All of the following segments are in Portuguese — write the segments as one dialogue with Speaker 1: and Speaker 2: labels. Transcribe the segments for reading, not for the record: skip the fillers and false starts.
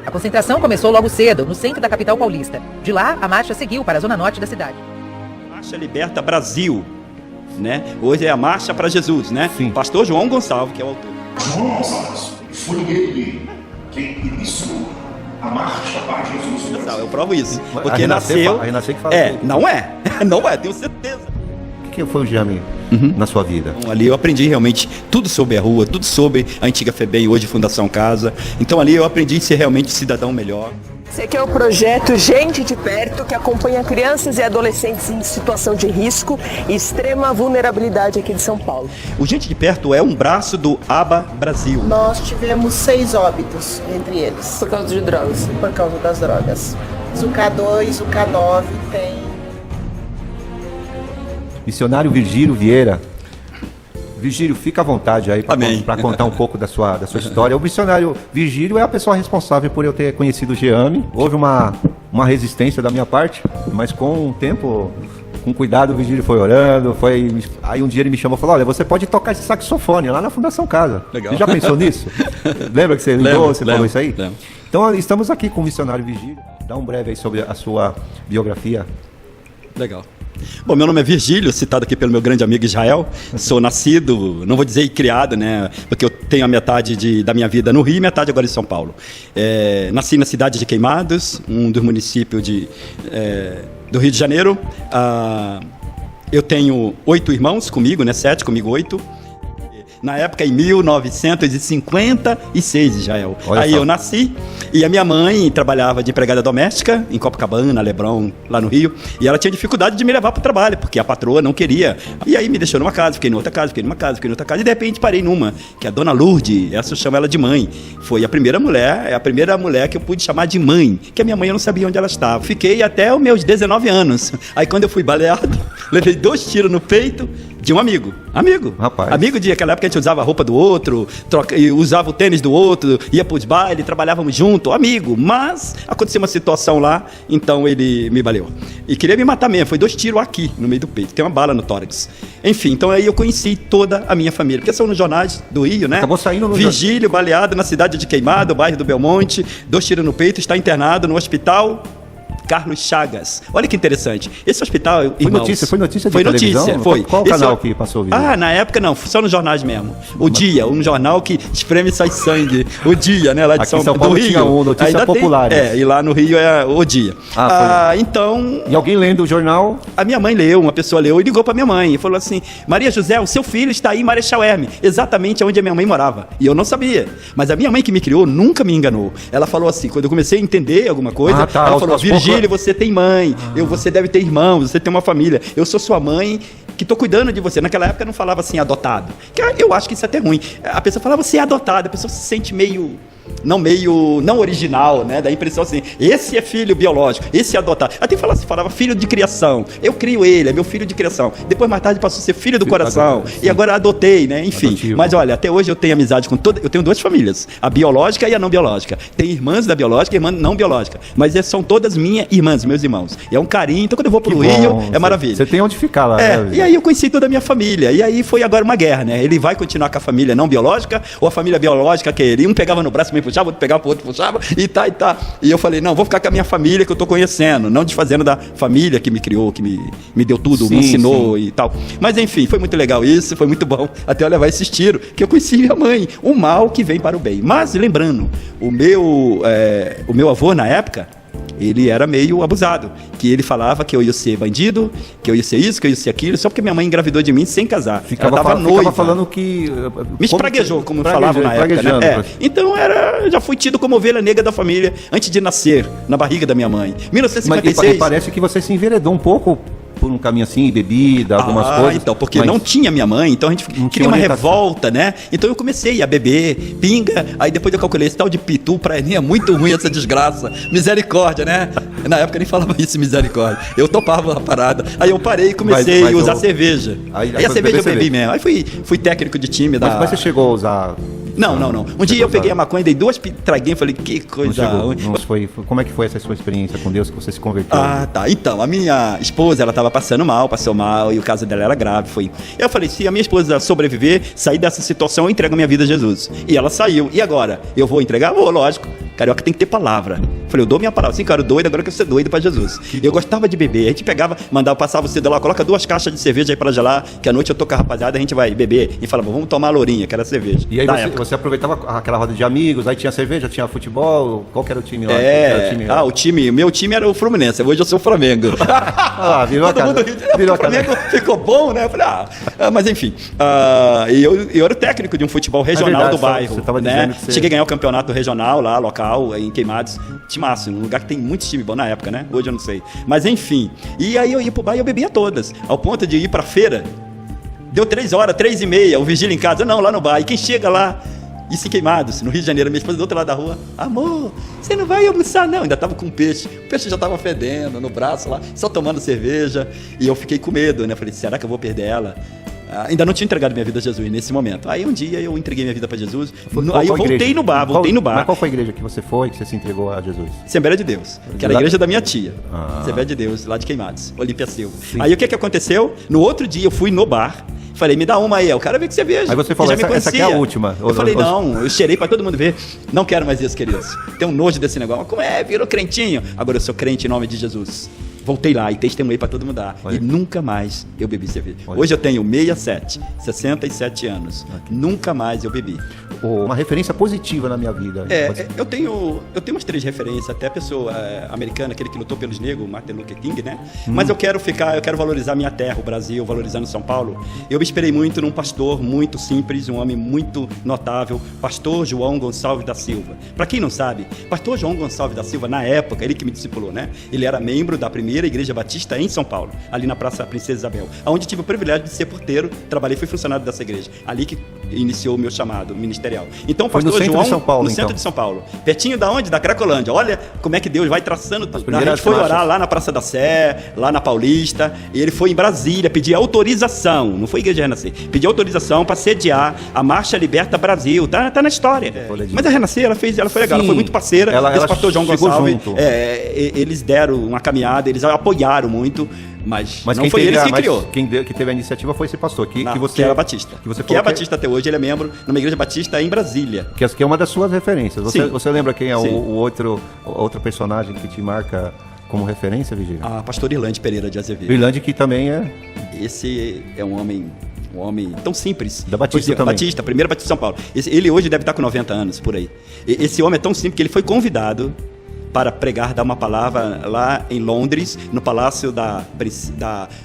Speaker 1: A concentração começou logo cedo, no centro da capital paulista. De lá, a marcha seguiu para a zona norte da cidade.
Speaker 2: Marcha Liberta Brasil, né? Hoje é a Marcha para Jesus, né?
Speaker 3: Sim.
Speaker 2: Pastor João Gonçalves, que é o autor.
Speaker 4: João Gonçalves foi ele quem iniciou a Marcha para Jesus.
Speaker 2: Eu provo isso. Porque
Speaker 3: A Renascer que fala tudo.
Speaker 2: não é, não é, tenho certeza.
Speaker 3: O que foi o Giami na sua vida?
Speaker 2: Então, ali eu aprendi realmente tudo sobre a rua, tudo sobre a antiga FEBEM, hoje Fundação Casa. Então ali eu aprendi a ser realmente cidadão melhor.
Speaker 5: Esse aqui é o projeto Gente de Perto, que acompanha crianças e adolescentes em situação de risco e extrema vulnerabilidade aqui de São Paulo.
Speaker 2: O Gente de Perto é um braço do ABA Brasil.
Speaker 6: Nós tivemos 6 óbitos entre eles.
Speaker 5: Por causa de drogas.
Speaker 6: Por causa das drogas. O K2, o K9 tem...
Speaker 3: Missionário Virgílio Vieira. Virgílio, fica à vontade aí para contar um pouco da sua história. O missionário Virgílio é a pessoa responsável por eu ter conhecido o Giami. Houve uma resistência da minha parte, mas com o tempo, com cuidado, o Virgílio foi orando. Aí um dia ele me chamou e falou: olha, você pode tocar esse saxofone lá na Fundação Casa.
Speaker 2: Legal.
Speaker 3: Você já pensou nisso? Lembra que você ligou, você falou isso aí?
Speaker 2: Lembro.
Speaker 3: Então estamos aqui com o missionário Virgílio. Dá um breve aí sobre a sua biografia.
Speaker 2: Legal. Bom, meu nome é Virgílio, citado aqui pelo meu grande amigo Israel. Sou nascido, não vou dizer criado, né? Porque eu tenho a metade da minha vida no Rio e metade agora em São Paulo. Nasci na cidade de Queimados, um dos municípios do Rio de Janeiro. Eu tenho 8 irmãos comigo, né? 7 comigo, 8. Na época, em 1956, Israel.
Speaker 3: Olha
Speaker 2: aí
Speaker 3: só.
Speaker 2: eu nasci e a minha mãe trabalhava de empregada doméstica em Copacabana, Leblon, lá no Rio. E ela tinha dificuldade de me levar para o trabalho, porque a patroa não queria. E aí me deixou numa casa, fiquei em outra casa, fiquei numa casa, fiquei em outra casa. E de repente parei numa, que é a Dona Lourdes, essa eu chamo ela de mãe. Foi a primeira mulher que eu pude chamar de mãe, que a minha mãe eu não sabia onde ela estava. Fiquei até os meus 19 anos. Aí quando eu fui baleado, levei 2 tiros no peito de um amigo.
Speaker 3: Rapaz.
Speaker 2: Amigo de aquela época a gente usava a roupa do outro, usava o tênis do outro, ia pros bailes, trabalhávamos junto, amigo. Mas aconteceu uma situação lá, então ele me baleou. E queria me matar mesmo, foi 2 tiros aqui, no meio do peito, tem uma bala no tórax. Enfim, então aí eu conheci toda a minha família, porque são nos jornais do Rio, né?
Speaker 3: Acabou saindo no
Speaker 2: Virgílio, baleado na cidade de Queimado, bairro do Belmonte, 2 tiros no peito, está internado no hospital Carlos Chagas. Olha que interessante. Esse hospital, irmãos...
Speaker 3: Foi notícia de
Speaker 2: foi
Speaker 3: televisão?
Speaker 2: Notícia, foi.
Speaker 3: Qual canal que passou o vídeo?
Speaker 2: Na época não, só nos jornais mesmo. O Dia, um jornal que espreme e sai sangue. O Dia, né, lá de
Speaker 3: Aqui em São Paulo
Speaker 2: do Rio.
Speaker 3: tinha notícia popular.
Speaker 2: E lá no Rio é o Dia. Então...
Speaker 3: E alguém lendo o jornal?
Speaker 2: A minha mãe leu, uma pessoa leu e ligou para minha mãe e falou assim: Maria José, o seu filho está aí em Marechal Hermes, exatamente onde a minha mãe morava. E eu não sabia. Mas a minha mãe que me criou nunca me enganou. Ela falou assim, quando eu comecei a entender alguma coisa, ela falou: Virgílio, você tem mãe, você deve ter irmãos, você tem uma família. Eu sou sua mãe que estou cuidando de você. Naquela época não falava assim, adotado. Eu acho que isso é até ruim. A pessoa falava, você é adotado, a pessoa se sente meio não original, né? Da impressão assim, esse é filho biológico, esse é adotado. Até falava filho de criação. Eu crio ele, é meu filho de criação. Depois mais tarde passou a ser filho do coração. E agora adotei, né? Enfim.
Speaker 3: Adotivo.
Speaker 2: Mas olha, até hoje eu tenho amizade com eu tenho 2 famílias, a biológica e a não biológica. Tem irmãs da biológica e irmã não biológica. Mas são todas minhas irmãs, meus irmãos. E é um carinho. Então quando eu vou pro Rio, é maravilha.
Speaker 3: Você tem onde ficar lá, né?
Speaker 2: E aí eu conheci toda a minha família. E aí foi agora uma guerra, né? Ele vai continuar com a família não biológica ou a família biológica que ele? Um pegava no braço, me puxava, outro pegava pro outro, puxava, e tá. E eu falei, não, vou ficar com a minha família que eu tô conhecendo, não desfazendo da família que me criou, que me deu tudo, me ensinou e tal. Mas enfim, foi muito legal isso, foi muito bom até eu levar esses tiros, que eu conheci minha mãe, o mal que vem para o bem. Mas lembrando, o meu avô na época, ele era meio abusado, que ele falava que eu ia ser bandido, que eu ia ser isso, que eu ia ser aquilo, só porque minha mãe engravidou de mim sem casar. Ela tava noiva.
Speaker 3: Ficava falando que...
Speaker 2: Me espraguejou, como falavam na época, né? Então já fui tido como ovelha negra da família antes de nascer, na barriga da minha mãe. 1956...
Speaker 3: Mas parece que você se enveredou um pouco por um caminho assim, bebida, algumas coisas.
Speaker 2: Então, porque não tinha minha mãe, então a gente queria uma revolta, né? Então eu comecei a beber, pinga, aí depois eu calculei, esse tal de pitu, pra mim é muito ruim essa desgraça. Misericórdia, né? Na época nem falava isso, misericórdia. Eu topava a parada. Aí eu parei e comecei a usar cerveja. Aí a cerveja eu bebi mesmo. Aí fui técnico de time da...
Speaker 3: Mas você chegou a usar...
Speaker 2: Não. Um dia eu peguei a maconha, dei 2 traguinhas e falei, que coisa ruim.
Speaker 3: Como é que foi essa sua experiência com Deus, que você se converteu?
Speaker 2: Tá. Então, a minha esposa, ela tava passou mal, e o caso dela era grave. Eu falei, se a minha esposa sobreviver, sair dessa situação, eu entrego a minha vida a Jesus. E ela saiu. E agora? Eu vou entregar? Vou, lógico. Carioca tem que ter palavra. Falei, eu dou minha palavra. Sim, cara, doido, agora eu quero ser doido pra Jesus. Eu gostava de beber. A gente pegava, passava o cedo lá, coloca 2 caixas de cerveja aí pra gelar, que à noite eu tô com a rapaziada, a gente vai beber. E falava, vamos tomar a lourinha, que era cerveja.
Speaker 3: E aí você aproveitava aquela roda de amigos, aí tinha cerveja, tinha futebol, qual que era o time lá?
Speaker 2: Meu time era o Fluminense, hoje eu sou o Flamengo.
Speaker 3: Virou a casa.
Speaker 2: O Flamengo ficou bom, né? Eu falei, mas enfim. Eu era o técnico de um futebol regional do bairro.
Speaker 3: Você tava
Speaker 2: né?
Speaker 3: dizendo que
Speaker 2: Cheguei a ganhar o campeonato regional lá, local, em Queimados. Timaço, um lugar que tem muitos times bons na época, né? Hoje eu não sei. Mas enfim. E aí eu ia pro bar e eu bebia todas. Ao ponto de ir pra feira. Deu 3 horas, 3h30, o vigília em casa. Não, lá no bar. E quem chega lá, isso em Queimados, no Rio de Janeiro, minha esposa do outro lado da rua. Amor, você não vai almoçar, não? Ainda tava com peixe. O peixe já tava fedendo no braço lá, só tomando cerveja. E eu fiquei com medo, né? Falei, será que eu vou perder ela? Ainda não tinha entregado minha vida a Jesus nesse momento. Aí um dia eu entreguei minha vida para Jesus. Aí eu voltei no bar,
Speaker 3: Mas qual foi a igreja que você foi, que você se entregou a Jesus?
Speaker 2: Assembleia de Deus, que era a igreja da minha tia. Assembleia de Deus, lá de Queimados, Olímpia Silva. Sim. Aí o que aconteceu? No outro dia eu fui no bar. Falei, me dá uma aí. O cara veio que você veja.
Speaker 3: Aí você falou, essa aqui é a última.
Speaker 2: Eu falei, não, eu cheirei pra todo mundo ver. Não quero mais isso, queridos. Tenho um nojo desse negócio. Como é? Virou crentinho. Agora eu sou crente em nome de Jesus. Voltei lá e testemunhei pra todo mundo dar. E nunca mais eu bebi cerveja. Hoje eu tenho 67 anos. Nunca mais eu bebi.
Speaker 3: Uma referência positiva na minha vida.
Speaker 2: Eu tenho umas 3 referências. Até a pessoa americana, aquele que lutou pelos negros, Martin Luther King, né? Mas eu quero valorizar minha terra, o Brasil, valorizando São Paulo. Eu me inspirei muito num pastor muito simples, um homem muito notável, pastor João Gonçalves da Silva. Para quem não sabe, pastor João Gonçalves da Silva, na época, ele que me discipulou, né? Ele era membro da primeira Igreja Batista em São Paulo, ali na Praça Princesa Isabel, onde tive o privilégio de ser porteiro, trabalhei, fui funcionário dessa igreja, ali que iniciou o meu chamado ministerial. Então, o pastor João, no centro de São Paulo, pertinho da onde? Da Cracolândia. Olha como é que Deus vai traçando tudo. A gente foi orar lá na Praça da Sé, lá na Paulista, e ele foi em Brasília pedir autorização, não foi Igreja Renascer, pedir autorização para sediar a Marcha Liberta Brasil, tá na história. Mas a Renascer, ela foi legal, ela foi muito parceira desse pastor João Gonçalves. Eles deram uma caminhada, eles apoiaram muito, mas não foi eles que criou.
Speaker 3: Quem teve a iniciativa foi esse pastor, que
Speaker 2: era batista. Que é batista até hoje, ele é membro numa igreja batista em Brasília.
Speaker 3: Que é uma das suas referências. Você lembra quem é outro personagem que te marca como referência, Vigílio?
Speaker 2: Pastor Irlande Pereira de Azevedo.
Speaker 3: Irlande, que também é...
Speaker 2: Esse é um homem tão simples.
Speaker 3: Da Batista também.
Speaker 2: Batista, primeiro Batista de São Paulo. Ele hoje deve estar com 90 anos, por aí. Esse homem é tão simples que ele foi convidado para pregar, dar uma palavra lá em Londres, no palácio da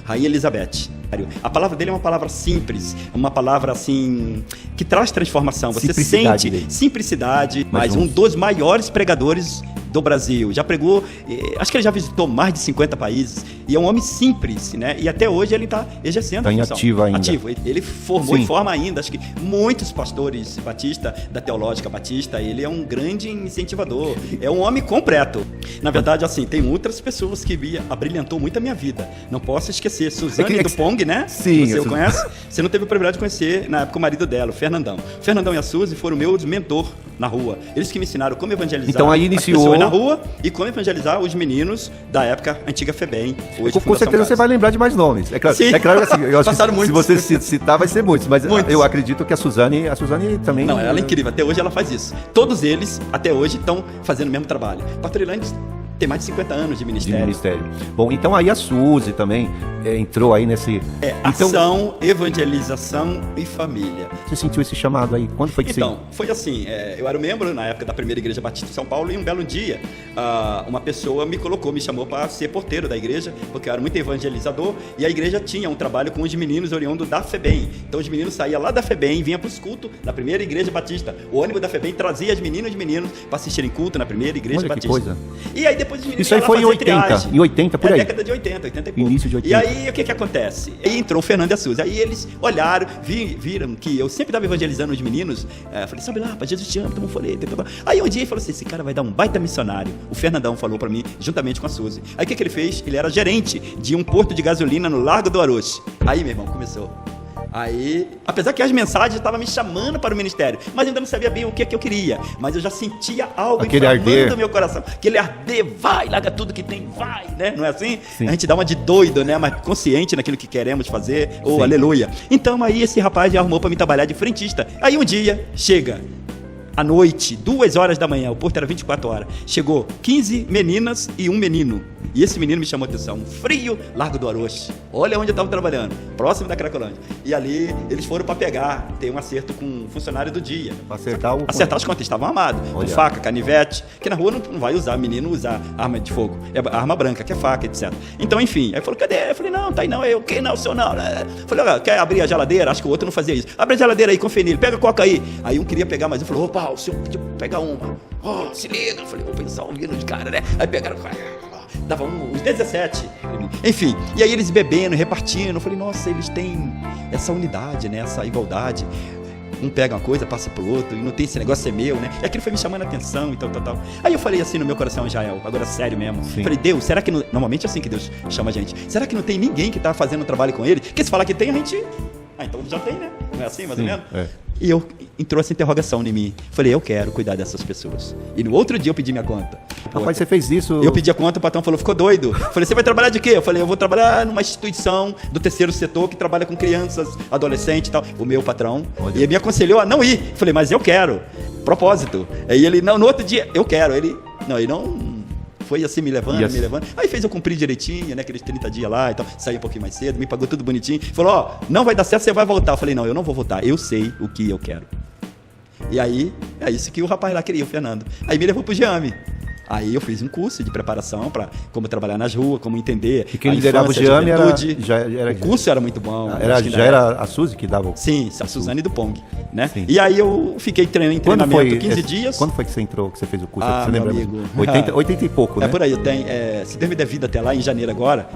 Speaker 2: Rainha Elizabeth. A palavra dele é uma palavra simples, uma palavra assim que traz transformação. Você sente simplicidade, mas um dos maiores pregadores do Brasil. Já pregou, acho que ele já visitou mais de 50 países e é um homem simples, né? E até hoje ele está exercendo a função.
Speaker 3: Ativo ainda.
Speaker 2: Ativo. Ele formou e forma ainda, acho que muitos pastores batista, da Teológica Batista. Ele é um grande incentivador, é um homem completo. Na verdade, assim, tem outras pessoas que abrilhantou muito a minha vida. Não posso esquecer, Suzane Dupont, né?
Speaker 3: Sim.
Speaker 2: Você conhece? Você não teve o privilégio de conhecer, na época, o marido dela, o Fernandão. O Fernandão e a Suzy foram meus mentor na rua. Eles que me ensinaram como evangelizar
Speaker 3: então, aí iniciou...
Speaker 2: as pessoas na rua e como evangelizar os meninos da época antiga FEBEM.
Speaker 3: Com certeza você vai lembrar de mais nomes. É claro, que assim, se você citar, vai ser muitos. Mas eu acredito que a Suzane também...
Speaker 2: Não, ela é incrível. Até hoje ela faz isso. Todos eles, até hoje, estão fazendo o mesmo trabalho. Pastor Irlande tem mais de 50 anos de ministério.
Speaker 3: Bom, então aí a Suzy também entrou aí nesse...
Speaker 2: Ação, evangelização e família.
Speaker 3: Você sentiu esse chamado aí? Quando foi que
Speaker 2: foi assim, eu era membro na época da primeira Igreja Batista de São Paulo e um belo dia uma pessoa me chamou para ser porteiro da igreja, porque eu era muito evangelizador e a igreja tinha um trabalho com os meninos oriundos da FEBEM. Então os meninos saíam lá da FEBEM e vinham para os cultos da primeira Igreja Batista. O ônibus da FEBEM trazia as meninas e os meninos para assistirem culto na primeira Igreja Batista.
Speaker 3: Coisa.
Speaker 2: E aí depois os meninos
Speaker 3: isso aí foi em 80, em 80 por aí.
Speaker 2: Década de 80 e pouco.
Speaker 3: Início de 80.
Speaker 2: E aí o que acontece? Aí entrou o Fernando e a Suzy. Aí eles olharam, viram que eu sempre estava evangelizando os meninos. Falei, sabe lá, rapaz, Jesus te ama, toma um folheto. Aí um dia ele falou assim, esse cara vai dar um baita missionário. O Fernandão falou pra mim, juntamente com a Suzy. Aí o que ele fez? Ele era gerente de um posto de gasolina no Largo do Aroche. Aí, meu irmão, começou. Aí, apesar que as mensagens estavam me chamando para o ministério, mas eu ainda não sabia bem o que eu queria. Mas eu já sentia algo inflamando no meu coração. Aquele arder, vai, larga tudo que tem, vai, né? Não é assim? Sim. A gente dá uma de doido, né? Mas consciente naquilo que queremos fazer. Aleluia. Então aí esse rapaz já arrumou para me trabalhar de frentista. Aí um dia, chega À noite, 2 horas da manhã, o porto era 24 horas. Chegou 15 meninas e um menino. E esse menino me chamou a atenção. Um frio, Largo do Aroche. Olha onde eu estava trabalhando, próximo da Cracolândia. E ali eles foram para pegar, ter um acerto com um funcionário do dia.
Speaker 3: Acertar
Speaker 2: as contas, estavam armados. Com faca, canivete, que na rua não vai usar, menino usar arma de fogo. É arma branca, que é faca, etc. Então, enfim, aí falou, cadê? Eu falei, não, tá aí não, eu, que não, o senhor não. Falei, olha, quer abrir a geladeira? Acho que o outro não fazia isso. Abre a geladeira aí, confia nele, pega a coca aí. Aí um queria pegar, mas eu falei, opa, o senhor pediu pegar uma. Oh, se liga. Eu falei, vou pensar ouvindo de cara, né? Aí pegaram, dava uns 17. Enfim, e aí eles bebendo, repartindo. Eu falei, nossa, eles têm essa unidade, né? Essa igualdade. Um pega uma coisa, passa pro outro, e não tem esse negócio ser meu, né? E aquilo foi me chamando a atenção e tal. Aí eu falei assim no meu coração, Jael, agora sério mesmo.
Speaker 3: Sim.
Speaker 2: Falei, Deus, será que não... Normalmente é assim que Deus chama a gente. Será que não tem ninguém que tá fazendo um trabalho com ele? Porque se falar que tem, a gente... então já tem, né? Não é assim, mais ou menos?
Speaker 3: É.
Speaker 2: E entrou essa interrogação em mim. Falei, eu quero cuidar dessas pessoas. E no outro dia eu pedi minha conta.
Speaker 3: Rapaz, você fez isso...
Speaker 2: Eu pedi a conta, o patrão falou, ficou doido. Falei, você vai trabalhar de quê? Eu falei, eu vou trabalhar numa instituição do terceiro setor que trabalha com crianças, adolescentes e tal. O meu patrão.
Speaker 3: Olha.
Speaker 2: E ele me aconselhou a não ir. Falei, mas eu quero. Propósito. Aí ele, não, no outro dia, eu quero. Ele não... Foi assim, me levando. Aí fez eu cumprir direitinho, né? Aqueles 30 dias lá e tal. Saí um pouquinho mais cedo, me pagou tudo bonitinho. Falou, não vai dar certo, você vai voltar. Eu falei, não, eu não vou voltar. Eu sei o que eu quero. E aí, é isso que o rapaz lá queria, o Fernando. Aí me levou pro Geame. Aí eu fiz um curso de preparação para como trabalhar nas ruas, como entender.
Speaker 3: E quem liderava o Geame era...
Speaker 2: O curso era muito bom.
Speaker 3: Era a Suzy que dava o...
Speaker 2: Sim, a Suzane do Pong, né?
Speaker 3: Sim.
Speaker 2: E aí eu fiquei treinando em treinamento 15 dias.
Speaker 3: Quando foi que você entrou, que você fez o curso?
Speaker 2: Ah,
Speaker 3: você
Speaker 2: meu
Speaker 3: lembra?
Speaker 2: amigo.
Speaker 3: 80 e pouco, né?
Speaker 2: É por aí, eu tenho, se Deus me der vida até lá, em janeiro agora,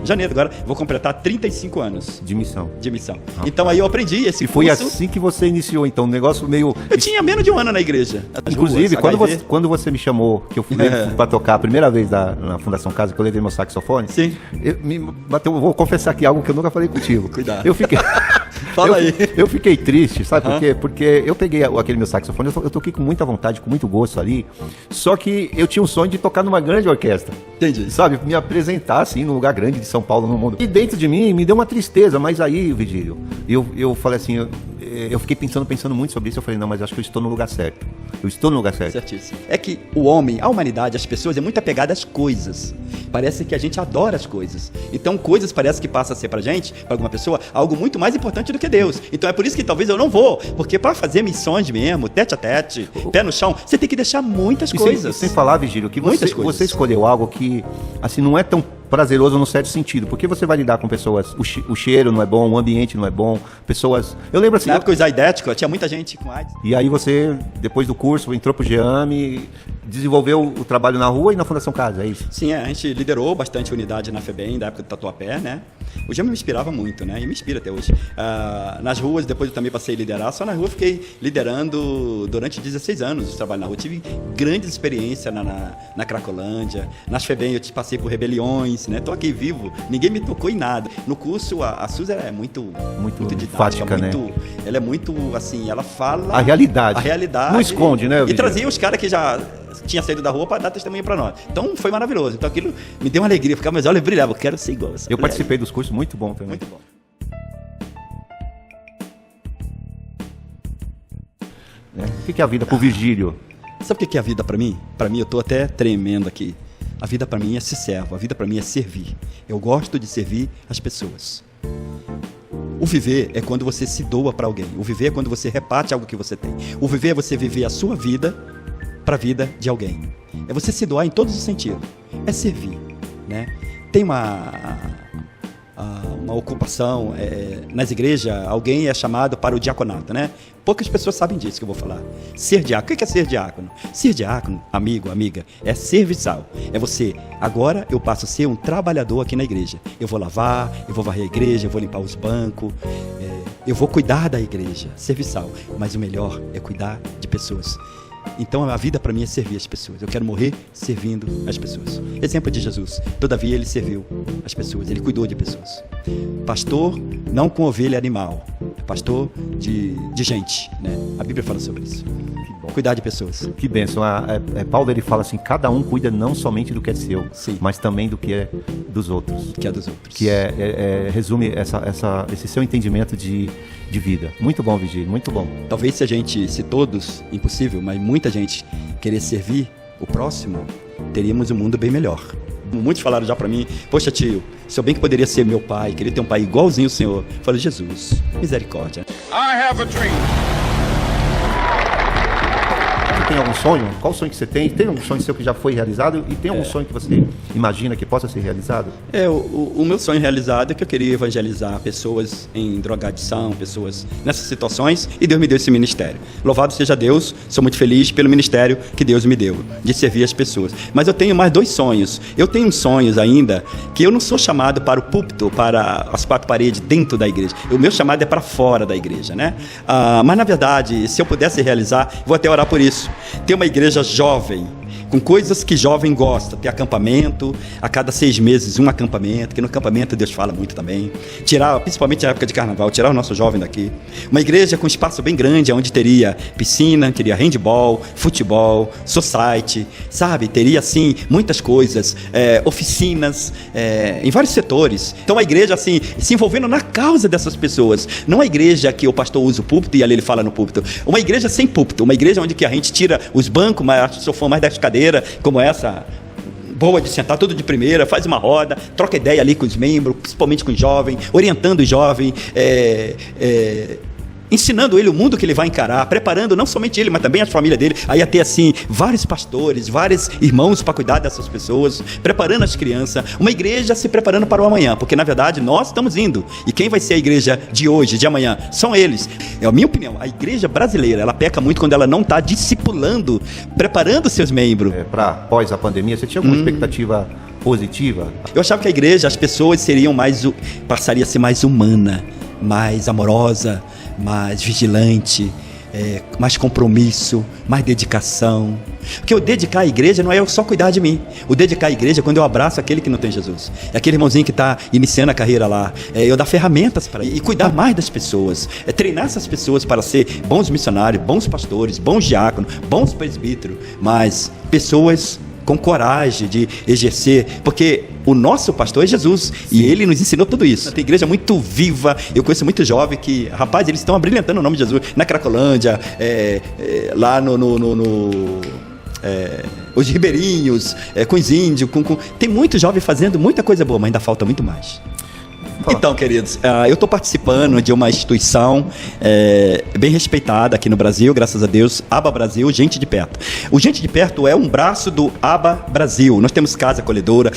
Speaker 2: vou completar 35 anos
Speaker 3: De missão.
Speaker 2: Então aí eu aprendi esse
Speaker 3: E foi
Speaker 2: curso.
Speaker 3: assim que você iniciou, então, um negócio meio...
Speaker 2: Eu tinha menos de um ano na igreja.
Speaker 3: Inclusive,
Speaker 2: ruas,
Speaker 3: quando você me chamou, que eu fui para tocar a primeira vez na Fundação Casa, que eu levei meu saxofone,
Speaker 2: Sim.
Speaker 3: Vou confessar aqui algo que eu nunca falei contigo.
Speaker 2: Cuidado.
Speaker 3: Eu fiquei...
Speaker 2: Fala aí.
Speaker 3: Eu fiquei triste, sabe por quê? Porque eu peguei aquele meu saxofone, eu toquei com muita vontade, com muito gosto ali, só que eu tinha um sonho de tocar numa grande orquestra.
Speaker 2: Entendi.
Speaker 3: Sabe? Me apresentar, assim, num lugar grande de São Paulo, no mundo. E dentro de mim, me deu uma tristeza, mas aí, Vigílio, eu falei assim, eu fiquei pensando muito sobre isso, eu falei, não, mas acho que eu estou no lugar certo. Eu estou no lugar certo.
Speaker 2: Certíssimo. É que o homem, a humanidade, as pessoas, é muito apegada às coisas. Parece que a gente adora as coisas. Então, coisas parece que passa a ser pra gente, pra alguma pessoa, algo muito mais importante do que Deus. Então, é por isso que talvez eu não vou. Porque pra fazer missões mesmo, tete a tete, pé no chão, você tem que deixar muitas coisas.
Speaker 3: Sem falar, Vigílio, que você escolheu algo que, assim, não é tão prazeroso no certo sentido, porque você vai lidar com pessoas, o cheiro não é bom, o ambiente não é bom, pessoas... Eu lembro assim...
Speaker 2: Na época, os aidéticos, tinha muita gente com AIDS.
Speaker 3: E aí você, depois do curso, entrou pro Geame, desenvolveu o trabalho na rua e na Fundação Casa, é isso?
Speaker 2: Sim, a gente liderou bastante unidade na FEBEM, da época do Tatuapé, né? O Geame me inspirava muito, né? E me inspira até hoje. Nas ruas, depois eu também passei a liderar, só na rua eu fiquei liderando durante 16 anos de trabalho na rua. Eu tive grandes experiências na Cracolândia, nas FEBEM eu passei por rebeliões, né? Tô aqui vivo, ninguém me tocou em nada. No curso, a Suzy é muito didática,
Speaker 3: né?
Speaker 2: Ela é muito, assim, ela fala...
Speaker 3: A realidade.
Speaker 2: Não
Speaker 3: esconde, né?
Speaker 2: E trazia os caras que já tinham saído da rua para dar testemunho para nós. Então, foi maravilhoso. Então, aquilo me deu uma alegria. Ficava, mas olha, eu brilhava, eu quero ser igual.
Speaker 3: Eu participei dos cursos, muito bom também.
Speaker 2: Muito bom.
Speaker 3: O que é a vida pro Vigílio?
Speaker 2: Sabe o que é a vida para mim? Para mim, eu tô até tremendo aqui. A vida para mim é ser servo, a vida para mim é servir. Eu gosto de servir as pessoas. O viver é quando você se doa para alguém. O viver é quando você reparte algo que você tem. O viver é você viver a sua vida para a vida de alguém. É você se doar em todos os sentidos. É servir, né? Tem uma ocupação nas igrejas, alguém é chamado para o diaconato, né? Poucas pessoas sabem disso que eu vou falar. Ser diácono. O que é ser diácono? Ser diácono, amigo, amiga, é serviçal. É você, agora eu passo a ser um trabalhador aqui na igreja. Eu vou lavar, eu vou varrer a igreja, eu vou limpar os bancos, eu vou cuidar da igreja, serviçal. Mas o melhor é cuidar de pessoas. Então a vida para mim é servir as pessoas. Eu quero morrer servindo as pessoas. Exemplo de Jesus. Todavia ele serviu as pessoas, ele cuidou de pessoas. Pastor não com ovelha animal, pastor de gente, né? A Bíblia fala sobre isso.
Speaker 3: Que bom.
Speaker 2: cuidar de pessoas.
Speaker 3: Que bênção. Paulo, ele fala assim, cada um cuida não somente do que é seu,
Speaker 2: Sim.
Speaker 3: mas também do que é dos outros.
Speaker 2: Que é dos outros.
Speaker 3: Que resume esse seu entendimento de vida. Muito bom, Vigílio, muito bom.
Speaker 2: Talvez se todos, impossível, mas muita gente querer servir o próximo, teríamos um mundo bem melhor. Muitos falaram já pra mim, poxa tio, se eu bem que poderia ser meu pai, queria ter um pai igualzinho o senhor. Eu falei, Jesus, misericórdia.
Speaker 4: I have a dream.
Speaker 3: Você tem algum sonho? Qual sonho que você tem? Tem algum sonho seu que já foi realizado? E tem algum sonho que você imagina que possa ser realizado?
Speaker 2: O meu sonho realizado é que eu queria evangelizar pessoas em drogadição, pessoas nessas situações, e Deus me deu esse ministério. Louvado seja Deus, sou muito feliz pelo ministério que Deus me deu, de servir as pessoas. Mas eu tenho mais 2 sonhos. Eu tenho sonhos ainda que eu não sou chamado para o púlpito, para as 4 paredes dentro da igreja. O meu chamado é para fora da igreja, né? Mas na verdade, se eu pudesse realizar, vou até orar por isso. Ter uma igreja jovem, com coisas que jovem gosta, ter acampamento, a cada 6 meses um acampamento, que no acampamento Deus fala muito também, tirar, principalmente na época de carnaval, tirar o nosso jovem daqui, uma igreja com espaço bem grande, onde teria piscina, teria handball, futebol, society, sabe, teria assim, muitas coisas, oficinas, em vários setores, então a igreja assim, se envolvendo na causa dessas pessoas, não a igreja que o pastor usa o púlpito e ali ele fala no púlpito, uma igreja sem púlpito, uma igreja onde que a gente tira os bancos, mas se eu for mais das cadeiras, como essa, boa de sentar tudo de primeira, faz uma roda, troca ideia ali com os membros, principalmente com o jovem, orientando o jovem, ensinando ele o mundo que ele vai encarar, preparando não somente ele, mas também a família dele, aí até assim, vários pastores, vários irmãos para cuidar dessas pessoas, preparando as crianças, uma igreja se preparando para o amanhã, porque na verdade nós estamos indo, e quem vai ser a igreja de hoje, de amanhã? São eles. É a minha opinião, a igreja brasileira, ela peca muito quando ela não está discipulando, preparando seus membros.
Speaker 3: Para pós a pandemia, você tinha alguma expectativa positiva?
Speaker 2: Eu achava que a igreja, as pessoas passaria a ser mais humana, mais amorosa, mais vigilante, mais compromisso, mais dedicação. Porque o dedicar à igreja não é eu só cuidar de mim. O dedicar à igreja é quando eu abraço aquele que não tem Jesus. É aquele irmãozinho que está iniciando a carreira lá. Eu dar ferramentas para ele. E cuidar mais das pessoas. Treinar essas pessoas para ser bons missionários, bons pastores, bons diáconos, bons presbíteros. Mas pessoas com coragem de exercer, porque o nosso pastor é Jesus, e ele nos ensinou tudo isso. Tem igreja muito viva, eu conheço muito jovem que, rapaz, eles estão abrilhantando o nome de Jesus, na Cracolândia, lá os ribeirinhos, com os índios, tem muito jovem fazendo muita coisa boa, mas ainda falta muito mais. Então, queridos, eu estou participando de uma instituição bem respeitada aqui no Brasil, graças a Deus, ABA Brasil, Gente de Perto. O Gente de Perto é um braço do ABA Brasil. Nós temos casa acolhedora,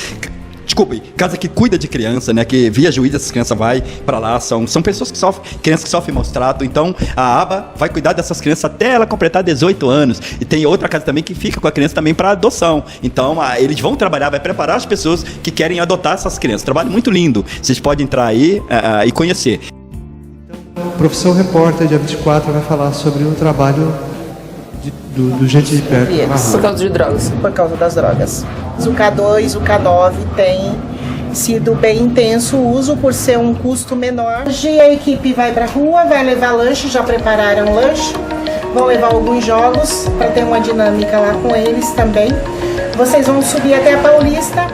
Speaker 2: casa que cuida de criança, né? Que via juiz essas crianças vai para lá, são pessoas que crianças que sofrem maus tratos. Então a ABA vai cuidar dessas crianças até ela completar 18 anos. E tem outra casa também que fica com a criança também para adoção. Então eles vão trabalhar, vai preparar as pessoas que querem adotar essas crianças. Trabalho muito lindo. Vocês podem entrar aí e conhecer.
Speaker 7: Então, o professor repórter, dia 24, vai falar sobre o trabalho do Gente de Perto.
Speaker 5: Por causa de drogas.
Speaker 6: Por causa das drogas. Zuca 2, Zuca 9 tem sido bem intenso o uso por ser um custo menor. Hoje a equipe vai pra rua, vai levar lanche, já prepararam lanche. Vão levar alguns jogos para ter uma dinâmica lá com eles também. Vocês vão subir até a Paulista.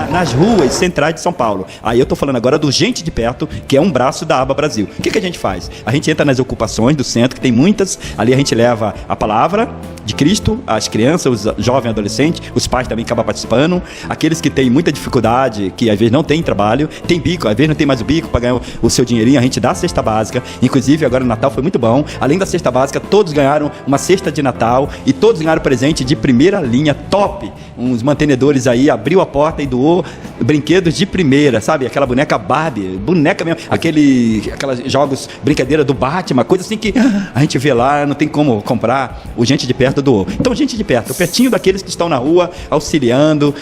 Speaker 2: Nas ruas centrais de São Paulo. Aí eu estou falando agora do Gente de Perto, que é um braço da ABA Brasil. O que a gente faz? A gente entra nas ocupações do centro, que tem muitas. Ali a gente leva a palavra de Cristo às crianças, os jovens adolescentes, os pais também acabam participando. Aqueles que têm muita dificuldade, que às vezes não tem trabalho, tem bico, às vezes não tem mais o bico para ganhar o seu dinheirinho, a gente dá a cesta básica. Inclusive agora o Natal foi muito bom. Além da cesta básica, todos ganharam uma cesta de Natal e todos ganharam presente de primeira linha, top. Uns mantenedores aí, abriu a porta e doou brinquedos de primeira, sabe? Aquela boneca Barbie, boneca mesmo, aquelas jogos, brincadeira do Batman, coisa assim que a gente vê lá, não tem como comprar. O Gente de Perto doou. Então, Gente de Perto, pertinho daqueles que estão na rua, auxiliando,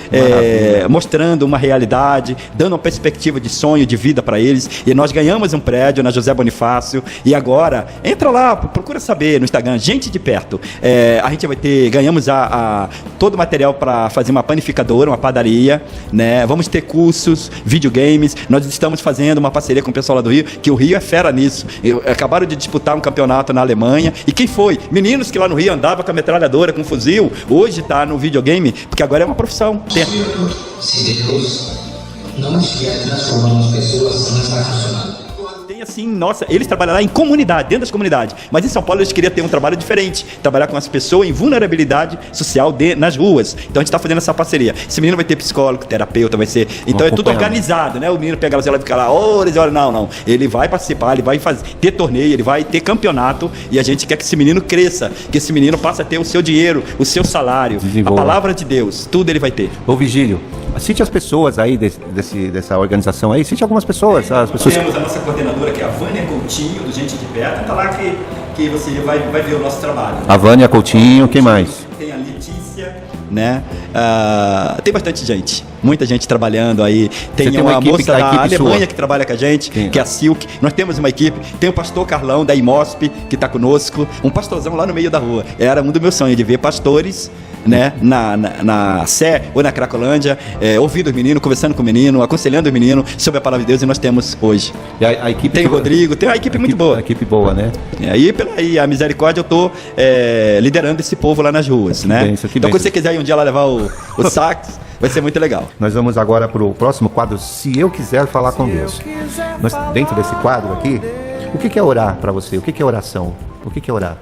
Speaker 2: mostrando uma realidade, dando uma perspectiva de sonho, de vida para eles. E nós ganhamos um prédio na José Bonifácio. E agora, entra lá, procura saber no Instagram, Gente de Perto. A gente vai ter, ganhamos todo o material para fazer uma panificadora, uma padaria. né? Vamos ter cursos, videogames. Nós estamos fazendo uma parceria com o pessoal lá do Rio, que o Rio é fera nisso. Acabaram de disputar um campeonato na Alemanha. E quem foi? Meninos que lá no Rio andavam com a metralhadora, com um fuzil, hoje está no videogame, porque agora é uma profissão.
Speaker 8: Se Deus não estiver transformando as pessoas, não está funcionando.
Speaker 2: Tem assim, nossa, eles trabalham lá em comunidade, dentro das comunidades. Mas em São Paulo eles queriam ter um trabalho diferente, trabalhar com as pessoas em vulnerabilidade social nas ruas. Então a gente está fazendo essa parceria. Esse menino vai ter psicólogo, terapeuta, vai ser. Então é tudo organizado, né? O menino pega ela e fica lá, horas, não. Ele vai participar, ele vai ter torneio, ele vai ter campeonato. E a gente quer que esse menino cresça, que esse menino passe a ter o seu dinheiro, o seu salário, a palavra de Deus, tudo ele vai ter.
Speaker 3: Ô Vigílio, cite as pessoas aí dessa organização aí, cite algumas pessoas. As pessoas.
Speaker 2: Temos a nossa coordenadora, que é a Vânia Coutinho, do Gente de Perto. Está lá que você vai ver o nosso trabalho.
Speaker 3: A Vânia Coutinho, quem mais?
Speaker 2: Tem a Letícia, né? Tem bastante gente, muita gente trabalhando aí. Tem uma moça da Alemanha que trabalha com a gente, que é a Silk. Nós temos uma equipe. Tem o pastor Carlão, da IMOSP, que está conosco. Um pastorzão lá no meio da rua. Era um dos meus sonhos, de ver pastores, né, na Sé ou na Cracolândia, ouvindo os meninos, conversando com o menino, aconselhando os meninos sobre a palavra de Deus, e nós temos hoje.
Speaker 3: E a equipe
Speaker 2: tem o Rodrigo, tem uma equipe muito boa.
Speaker 3: Uma equipe boa, né?
Speaker 2: E a Misericórdia, eu estou liderando esse povo lá nas ruas, né? Então, quando você quiser ir um dia lá levar o sax, vai ser muito legal.
Speaker 3: Nós vamos agora para o próximo quadro, Se Eu Quiser Falar com Deus. Dentro desse quadro aqui, o que é orar para você? O que é oração? O que é orar?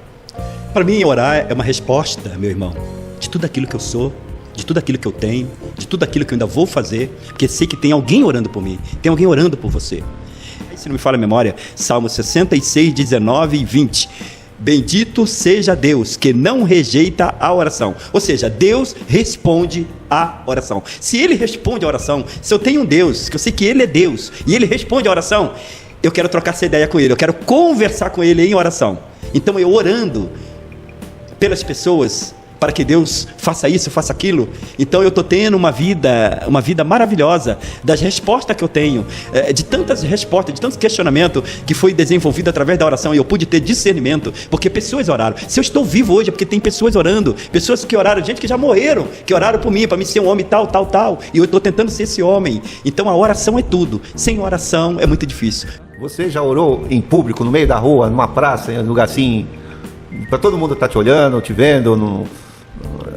Speaker 2: Para mim, orar é uma resposta, meu irmão, de tudo aquilo que eu sou, de tudo aquilo que eu tenho, de tudo aquilo que eu ainda vou fazer, porque sei que tem alguém orando por mim, tem alguém orando por você. Aí, se não me falha a memória, Salmo 66, 19 e 20. Bendito seja Deus, que não rejeita a oração. Ou seja, Deus responde a oração. Se Ele responde a oração, se eu tenho um Deus, que eu sei que Ele é Deus, e Ele responde a oração, eu quero trocar essa ideia com Ele, eu quero conversar com Ele em oração. Então, eu orando pelas pessoas, para que Deus faça isso, faça aquilo. Então eu estou tendo uma vida maravilhosa das respostas que eu tenho, de tantas respostas, de tantos questionamentos que foi desenvolvido através da oração, e eu pude ter discernimento, porque pessoas oraram. Se eu estou vivo hoje é porque tem pessoas orando, pessoas que oraram, gente que já morreram, que oraram por mim, para me ser um homem tal, e eu estou tentando ser esse homem. Então a oração é tudo, sem oração é muito difícil.
Speaker 3: Você já orou em público, no meio da rua, numa praça, em um lugar assim, para todo mundo estar te olhando, te vendo,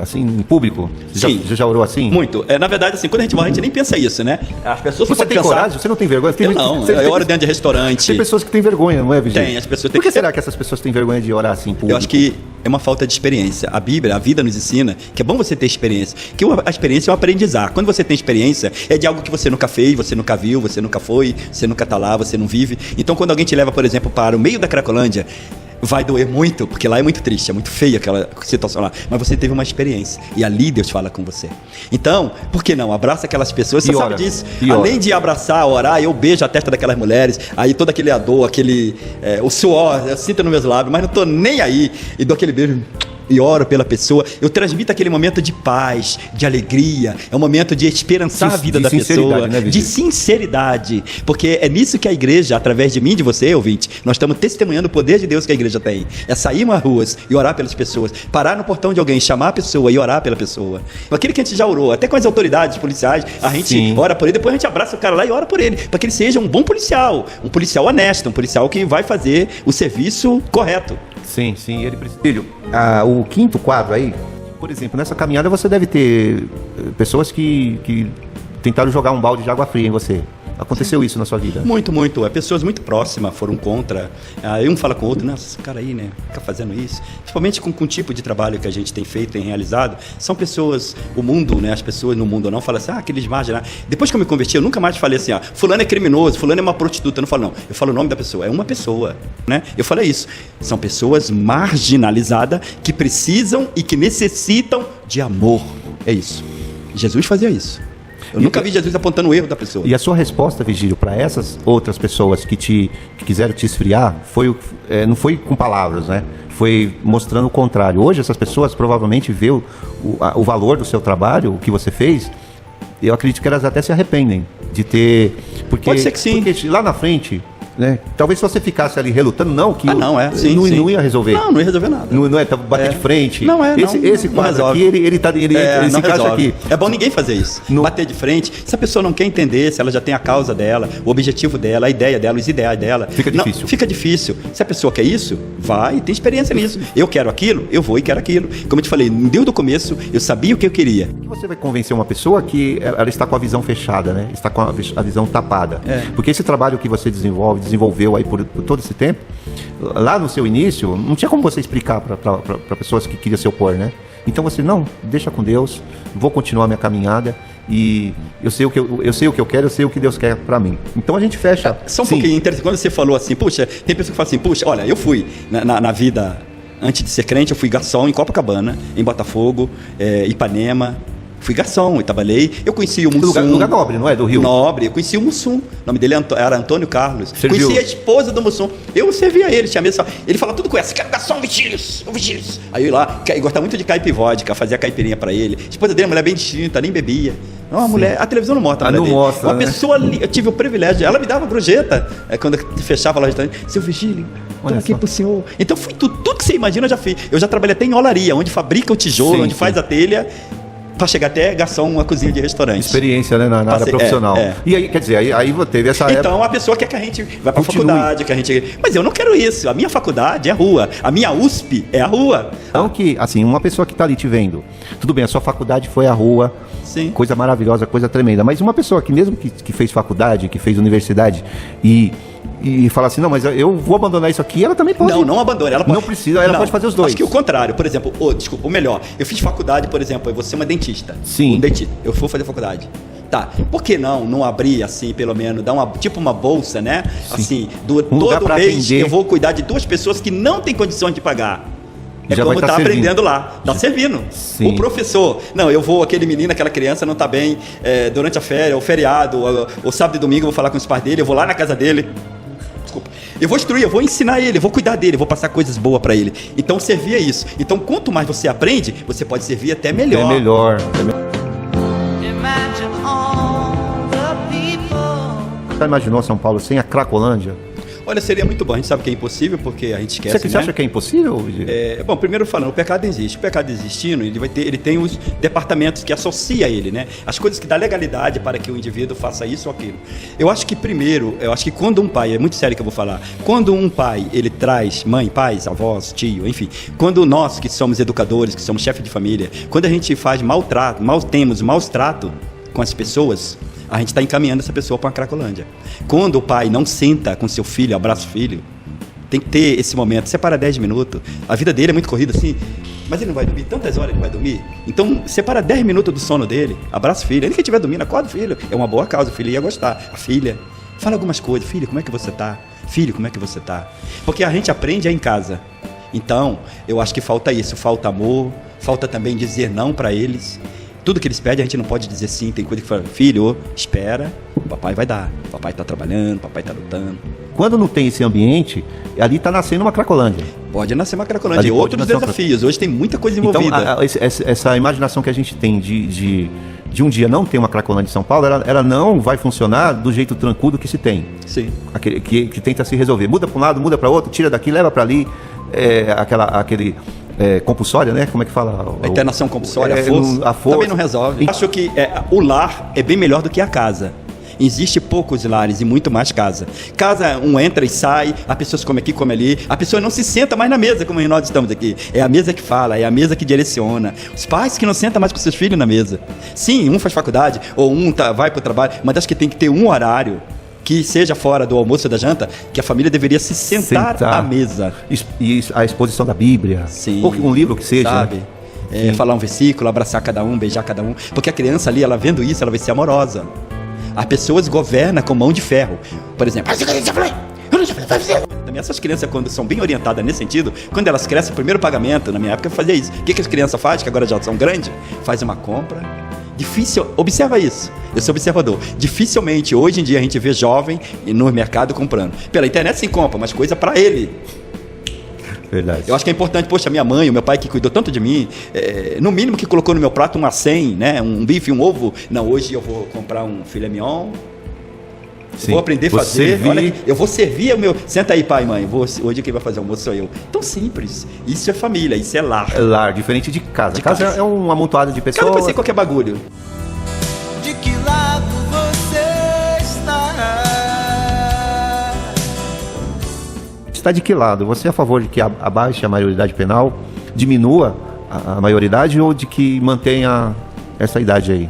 Speaker 3: assim, em público?
Speaker 2: Sim.
Speaker 3: Você já orou assim?
Speaker 2: Muito. Na verdade, assim, quando a gente morre, a gente nem pensa isso, né? As pessoas
Speaker 3: você tem
Speaker 2: pensar...
Speaker 3: coragem? Você não tem vergonha?
Speaker 2: Eu oro dentro de restaurante.
Speaker 3: Tem pessoas que têm vergonha, não é, Vigílio?
Speaker 2: Tem, as pessoas têm.
Speaker 3: Por que será que essas pessoas têm vergonha de orar assim em público?
Speaker 2: Eu acho que é uma falta de experiência. A Bíblia, a vida nos ensina que é bom você ter experiência. Que a experiência é um aprendizado. Quando você tem experiência, é de algo que você nunca fez, você nunca viu, você nunca foi, você nunca está lá, você não vive. Então, quando alguém te leva, por exemplo, para o meio da Cracolândia, vai doer muito, porque lá é muito triste, é muito feia aquela situação lá, mas você teve uma experiência, e ali Deus fala com você. Então, por que não? Abraça aquelas pessoas, você sabe disso. Além de abraçar, orar, eu beijo a testa daquelas mulheres, aí todo aquele dor, o suor, eu sinto nos meus lábios, mas não tô nem aí, e dou aquele beijo e oro pela pessoa, eu transmito aquele momento de paz, de alegria, é um momento de esperançar a vida da pessoa, né, de sinceridade, porque é nisso que a igreja, através de mim e de você, ouvinte, nós estamos testemunhando o poder de Deus que a igreja tem, é sair nas ruas e orar pelas pessoas, parar no portão de alguém, chamar a pessoa e orar pela pessoa, aquele que a gente já orou, até com as autoridades policiais, a gente ora por ele, depois a gente abraça o cara lá e ora por ele, para que ele seja um bom policial, um policial honesto, um policial que vai fazer o serviço correto.
Speaker 3: Sim, ele precisa. Filho, o quinto quadro aí, por exemplo, nessa caminhada você deve ter pessoas que tentaram jogar um balde de água fria em você. Aconteceu isso na sua vida? Muito.
Speaker 2: Pessoas muito próximas foram contra. Um fala com o outro, esse cara aí, né? Fica fazendo isso. Principalmente com o tipo de trabalho que a gente tem feito, tem realizado. São pessoas, o mundo, né? As pessoas no mundo não falam assim, aqueles marginais. Depois que eu me converti, eu nunca mais falei assim, fulano é criminoso, fulano é uma prostituta. Eu não falo, não. Eu falo o nome da pessoa. É uma pessoa, né? Eu falei isso. São pessoas marginalizadas que precisam e que necessitam de amor. É isso. Jesus fazia isso. Eu nunca vi Jesus apontando o erro da pessoa.
Speaker 3: E a sua resposta, Vigílio, para essas outras pessoas que quiseram te esfriar, não foi com palavras, né? Foi mostrando o contrário. Hoje essas pessoas provavelmente vê o valor do seu trabalho, o que você fez. Eu acredito que elas até se arrependem de ter...
Speaker 2: Pode ser que sim.
Speaker 3: Porque lá na frente, né? Talvez se você ficasse ali relutando, não
Speaker 2: Sim,
Speaker 3: não,
Speaker 2: sim.
Speaker 3: não ia resolver.
Speaker 2: Não ia resolver nada.
Speaker 3: Não é bater de frente.
Speaker 2: Não é,
Speaker 3: esse
Speaker 2: não
Speaker 3: quadro
Speaker 2: resolve.
Speaker 3: aqui, ele se
Speaker 2: não
Speaker 3: encaixa
Speaker 2: resolve.
Speaker 3: aqui.
Speaker 2: É bom ninguém fazer isso. Bater de frente. Se a pessoa não quer entender, se ela já tem a causa dela, o objetivo dela, a ideia dela, os ideais dela.
Speaker 3: Fica difícil.
Speaker 2: Fica difícil. Se a pessoa quer isso, vai e tem experiência nisso. Eu quero aquilo, eu vou e quero aquilo. Como eu te falei, desde o começo, eu sabia o que eu queria.
Speaker 3: Você vai convencer uma pessoa que ela está com a visão fechada, né? Está com a visão tapada. Porque esse trabalho que você desenvolveu aí por todo esse tempo, lá no seu início, não tinha como você explicar para pessoas que queriam se opor, né? Então você, não, deixa com Deus, vou continuar minha caminhada e eu sei o que eu quero, eu sei o que Deus quer para mim. Então a gente fecha.
Speaker 2: Só um pouquinho interessante, quando você falou assim, puxa, tem pessoa que fala assim, puxa, olha, eu fui na vida, antes de ser crente, eu fui garçom em Copacabana, em Botafogo, Ipanema. Fui garçom e trabalhei. Eu conheci o Mussum.
Speaker 3: Lugar nobre, não é? Do Rio?
Speaker 2: Nobre. Eu conheci o Mussum. O nome dele era Antônio Carlos.
Speaker 3: Serviu.
Speaker 2: Conheci a esposa do Mussum. Eu servia ele, tinha mesa. Ele falava tudo com essa. Quero garçom, Vigílios. Aí eu ia lá, gostava muito de caipivódica, fazia caipirinha pra ele. A esposa dele, uma mulher bem distinta, nem bebia. Não, uma mulher. A televisão não mostra.
Speaker 3: Não mostra.
Speaker 2: Uma pessoa ali, eu tive o privilégio. Ela me dava gorjeta. Quando eu fechava lá o restaurante. Seu Vigílio, tô aqui pro senhor. Então fui tudo que você imagina, eu já fiz. Eu já trabalhei até em olaria, onde fabrica o tijolo, onde faz a telha. Para chegar até garçom uma cozinha de restaurante.
Speaker 3: Experiência, né, na área profissional.
Speaker 2: E
Speaker 3: aí, quer dizer, aí teve essa época.
Speaker 2: Então a pessoa quer que a gente vá para a faculdade, que a gente. Mas eu não quero isso. A minha faculdade é a rua. A minha USP é a rua.
Speaker 3: Então que, assim, uma pessoa que está ali te vendo, tudo bem, a sua faculdade foi a rua,
Speaker 2: sim,
Speaker 3: coisa maravilhosa, coisa tremenda. Mas uma pessoa que mesmo que fez faculdade, que fez universidade e fala assim, não, mas eu vou abandonar isso aqui, ela também pode.
Speaker 2: Não abandone. Ela pode...
Speaker 3: Não precisa, ela pode fazer os dois.
Speaker 2: Acho que o contrário. Por exemplo, o melhor, eu fiz faculdade, por exemplo, eu vou ser uma dentista.
Speaker 3: Sim.
Speaker 2: Um dentista. Eu vou fazer faculdade. Tá, por que não abrir assim, pelo menos, dar uma bolsa, né?
Speaker 3: Sim.
Speaker 2: Assim, todo mês atender. Eu vou cuidar de 2 pessoas que não têm condições de pagar. É já como tá aprendendo lá, tá servindo.
Speaker 3: Sim.
Speaker 2: O professor, não, eu vou, aquele menino, aquela criança não tá bem durante a férias, o feriado, o sábado e domingo eu vou falar com os pais dele, eu vou lá na casa dele. Desculpa. Eu vou instruir, eu vou ensinar ele, eu vou cuidar dele, eu vou passar coisas boas para ele. Então servir é isso. Então quanto mais você aprende, você pode servir até melhor.
Speaker 3: É melhor. Você imaginou São Paulo sem a Cracolândia?
Speaker 2: Olha, seria muito bom. A gente sabe que é impossível, porque a gente esquece,
Speaker 3: Você acha que é impossível?
Speaker 2: Bom, primeiro falando, o pecado existe. O pecado existindo, ele tem os departamentos que associam a ele, né? As coisas que dão legalidade para que o indivíduo faça isso ou aquilo. Eu acho que quando um pai, é muito sério que eu vou falar, quando um pai, ele traz mãe, pais, avós, tio, enfim, quando nós que somos educadores, que somos chefe de família, quando a gente faz temos maus trato com as pessoas, a gente está encaminhando essa pessoa para uma Cracolândia. Quando o pai não senta com seu filho, abraça o filho, tem que ter esse momento, separa 10 minutos. A vida dele é muito corrida assim, mas ele não vai dormir, tantas horas ele vai dormir. Então, separa 10 minutos do sono dele, abraça o filho. Ele que estiver dormindo, acorda o filho. É uma boa causa, o filho ia gostar. A filha, fala algumas coisas. Filho, como é que você tá? Filho, como é que você tá? Porque a gente aprende em casa. Então, eu acho que falta isso, falta amor, falta também dizer não para eles. Tudo que eles pedem a gente não pode dizer sim. Tem coisa que fala, filho, espera, o papai vai dar. O papai está trabalhando, o papai está lutando.
Speaker 3: Quando não tem esse ambiente, ali está nascendo uma Cracolândia.
Speaker 2: Pode nascer uma Cracolândia. E outros desafios. Hoje tem muita coisa envolvida.
Speaker 3: Então, essa imaginação que a gente tem de um dia não ter uma Cracolândia em São Paulo, ela não vai funcionar do jeito tranquilo que se tem.
Speaker 2: Sim.
Speaker 3: Que tenta se resolver. Muda para um lado, muda para outro, tira daqui, leva para ali. Compulsória, né? Como é que fala?
Speaker 2: A internação compulsória, a força. Também não resolve. Acho que o lar é bem melhor do que a casa. Existe poucos lares e muito mais casa. Casa, um entra e sai, a pessoa se come aqui, come ali. A pessoa não se senta mais na mesa, como nós estamos aqui. É a mesa que fala, é a mesa que direciona. Os pais que não sentam mais com seus filhos na mesa. Sim, um faz faculdade, ou vai para o trabalho, mas acho que tem que ter um horário que seja fora do almoço ou da janta, que a família deveria se sentar à mesa.
Speaker 3: E a exposição da Bíblia.
Speaker 2: Sim.
Speaker 3: Ou um livro que seja.
Speaker 2: Sabe? Falar um versículo, abraçar cada um, beijar cada um. Porque a criança ali, ela vendo isso, ela vai ser amorosa. As pessoas governam com mão de ferro. Por exemplo, também essas crianças, quando são bem orientadas nesse sentido, quando elas crescem, o primeiro pagamento, na minha época eu fazia isso. O que as crianças fazem, que agora já são grandes? Faz uma compra. Observa isso, eu sou observador. Dificilmente hoje em dia a gente vê jovem no mercado comprando. Pela internet sim compra, mas coisa para ele.
Speaker 3: Verdade.
Speaker 2: Eu acho que é importante, poxa, minha mãe, o meu pai que cuidou tanto de mim, no mínimo que colocou no meu prato um acém, né? Um bife, um ovo. Não, hoje eu vou comprar um filé mignon,
Speaker 3: Sim.
Speaker 2: Vou aprender a
Speaker 3: Vou
Speaker 2: fazer.
Speaker 3: servir.
Speaker 2: Olha, eu vou servir o meu. Senta aí, pai e mãe. Hoje quem vai fazer almoço sou eu. Tão simples. Isso é família, isso é lar.
Speaker 3: É lar, diferente de casa.
Speaker 2: De
Speaker 3: casa
Speaker 2: casa.
Speaker 3: é um amontoado de pessoas.
Speaker 2: Cada pode ser qualquer bagulho.
Speaker 9: De que lado você está?
Speaker 3: Está de que lado? Você é a favor de que abaixe a maioridade penal, diminua a maioridade ou de que mantenha essa idade aí?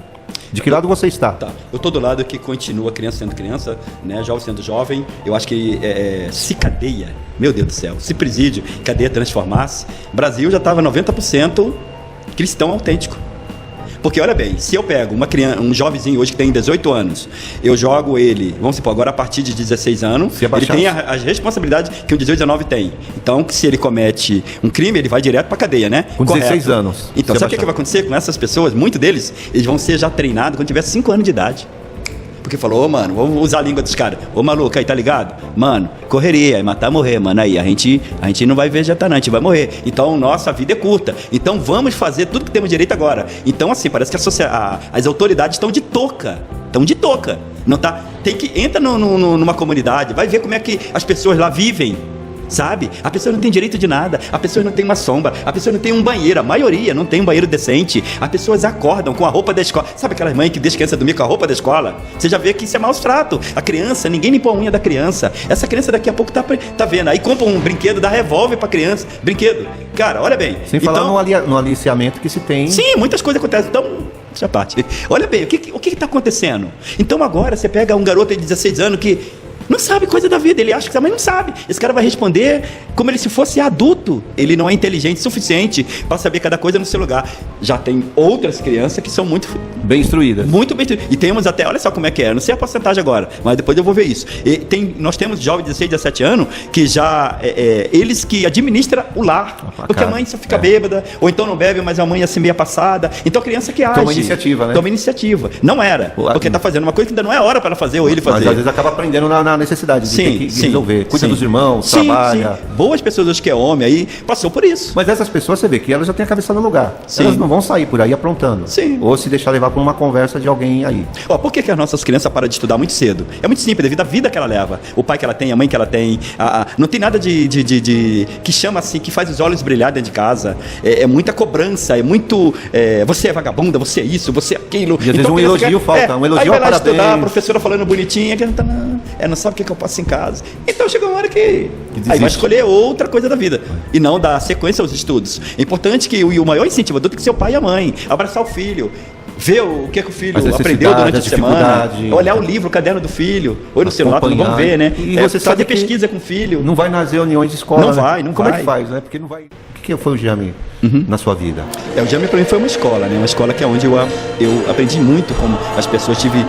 Speaker 3: De que lado você está?
Speaker 2: Tá. Eu tô do lado que continua criança sendo criança, né? Jovem sendo jovem. Eu acho que se cadeia, meu Deus do céu, se presídio, cadeia transformasse, o Brasil já estava 90% cristão autêntico. Porque olha bem, se eu pego uma criança, um jovenzinho hoje que tem 18 anos, eu jogo ele, vamos supor, agora a partir de 16 anos, ele tem as responsabilidades que um 18, 19 tem. Então, se ele comete um crime, ele vai direto para cadeia, né?
Speaker 3: Com 16 anos.
Speaker 2: Então, sabe o que vai acontecer com essas pessoas? Muitos deles, eles vão ser já treinados quando tiver 5 anos de idade. Porque falou, ô mano, vamos usar a língua dos caras. Ô maluco, aí tá ligado? Mano, correria, matar, morrer, mano. Aí a gente não vai vegetar, não, a gente vai morrer. Então, nossa vida é curta. Então, vamos fazer tudo que temos direito agora. Então, assim, parece que as autoridades estão de touca. Estão de touca. Não tá? Entra numa comunidade, vai ver como é que as pessoas lá vivem. Sabe? A pessoa não tem direito de nada, a pessoa não tem uma sombra, a pessoa não tem um banheiro, a maioria não tem um banheiro decente, as pessoas acordam com a roupa da escola. Sabe aquelas mães que deixam a criança dormir com a roupa da escola? Você já vê que isso é maus trato. A criança, ninguém limpa a unha da criança. Essa criança daqui a pouco tá vendo. Aí compra um brinquedo, dá revólver pra criança. Brinquedo. Cara, olha bem.
Speaker 3: Sem falar no aliciamento que se tem.
Speaker 2: Sim, muitas coisas acontecem. Então, essa parte. Olha bem, o que tá acontecendo? Então agora você pega um garoto de 16 anos que não sabe coisa da vida, ele acha que também não sabe. Esse cara vai responder como ele se fosse adulto. Ele não é inteligente o suficiente para saber cada coisa no seu lugar. Já tem outras crianças que são muito
Speaker 3: bem instruídas.
Speaker 2: Muito bem instruídas. E temos até, olha só como é que é, não sei a porcentagem agora, mas depois eu vou ver isso. Nós temos jovens de 16, 17 anos que já, eles que administram o lar. Porque a mãe só fica bêbada, ou então não bebe, mas a mãe é assim meia passada. Então a criança que age.
Speaker 3: Toma iniciativa, né?
Speaker 2: Toma iniciativa. Não era, porque tá fazendo uma coisa que ainda não é hora para ela fazer ou ele fazer.
Speaker 3: Mas às vezes acaba aprendendo na necessidade de ter que resolver. Cuida dos irmãos, trabalha.
Speaker 2: Sim. Boas pessoas hoje que é homem aí, passou por isso.
Speaker 3: Mas essas pessoas, você vê que elas já têm a cabeça no lugar.
Speaker 2: Sim.
Speaker 3: Elas não vão sair por aí aprontando.
Speaker 2: Sim.
Speaker 3: Ou se deixar levar por uma conversa de alguém aí.
Speaker 2: Por que as nossas crianças param de estudar muito cedo? É muito simples, devido à vida que ela leva. O pai que ela tem, a mãe que ela tem. Não tem nada que chama assim, que faz os olhos brilhar dentro de casa. É muita cobrança, é muito... você é vagabunda, você é isso, você é aquilo.
Speaker 3: E às vezes um elogio falta, um elogio,
Speaker 2: aí vai lá
Speaker 3: parabéns.
Speaker 2: estudar, a professora falando bonitinha, que não sabe o que eu passo em casa. Então chega uma hora que aí vai escolher outra coisa da vida e não dar sequência aos estudos. É importante que o maior incentivador tem que ser o pai e a mãe, abraçar o filho, ver o que o filho aprendeu durante a semana, olhar o livro, o caderno do filho, ou no celular, não vamos ver, né?
Speaker 3: E você
Speaker 2: fazer
Speaker 3: sabe
Speaker 2: pesquisa com o filho.
Speaker 3: Não vai nas reuniões de escola.
Speaker 2: Não
Speaker 3: né?
Speaker 2: vai, não
Speaker 3: Como
Speaker 2: vai.
Speaker 3: é que faz, né? Porque não vai. O que foi o Jame na sua vida?
Speaker 2: O Jame para mim foi uma escola, né? Uma escola que é onde eu aprendi muito como as pessoas, tive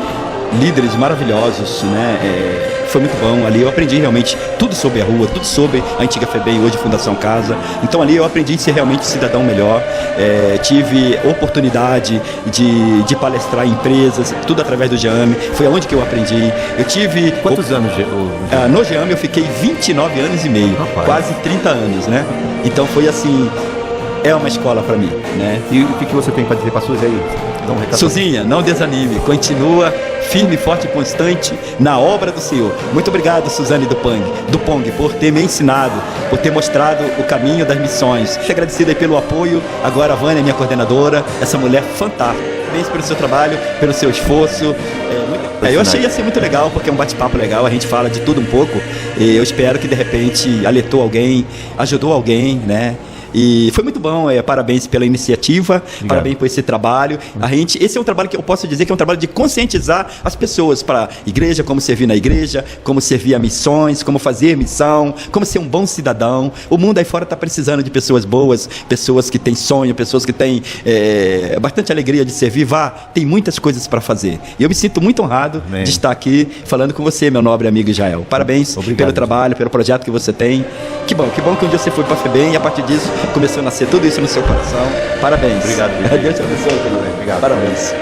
Speaker 2: líderes maravilhosos, né? Foi muito bom. Ali eu aprendi realmente tudo sobre a rua, tudo sobre a antiga FEBEM, hoje Fundação Casa. Então ali eu aprendi a ser realmente cidadão melhor. Tive oportunidade de palestrar em empresas, tudo através do Jame. Foi onde que eu aprendi. Eu tive...
Speaker 3: Quantos anos?
Speaker 2: No Jame eu fiquei 29 anos e meio, quase 30 anos, né? Então foi assim... É uma escola para mim, né?
Speaker 3: E o que você tem para dizer para a Suzy aí?
Speaker 2: Suzinha, não desanime, continua firme, forte e constante na obra do Senhor. Muito obrigado, Suzane do Pong, por ter me ensinado, por ter mostrado o caminho das missões. Muito agradecida pelo apoio. Agora a Vânia, minha coordenadora, essa mulher fantástica. Parabéns pelo seu trabalho, pelo seu esforço. Eu achei assim muito legal, porque é um bate-papo legal, a gente fala de tudo um pouco. E eu espero que de repente alertou alguém, ajudou alguém, né? E foi muito bom, parabéns pela iniciativa, obrigado. Parabéns por esse trabalho. Esse é um trabalho que eu posso dizer que é um trabalho de conscientizar as pessoas para a igreja, como servir na igreja, como servir a missões, como fazer missão, como ser um bom cidadão. O mundo aí fora está precisando de pessoas boas, pessoas que têm sonho, pessoas que têm bastante alegria de servir. Tem muitas coisas para fazer. E eu me sinto muito honrado de estar aqui falando com você, meu nobre amigo Israel. Parabéns pelo trabalho, pelo projeto que você tem. Que bom que um dia você foi para a FEBEM e a partir disso começou a nascer tudo isso no seu coração. Parabéns.
Speaker 3: Obrigado.
Speaker 2: Deus te abençoe.
Speaker 3: Obrigado.
Speaker 2: Parabéns.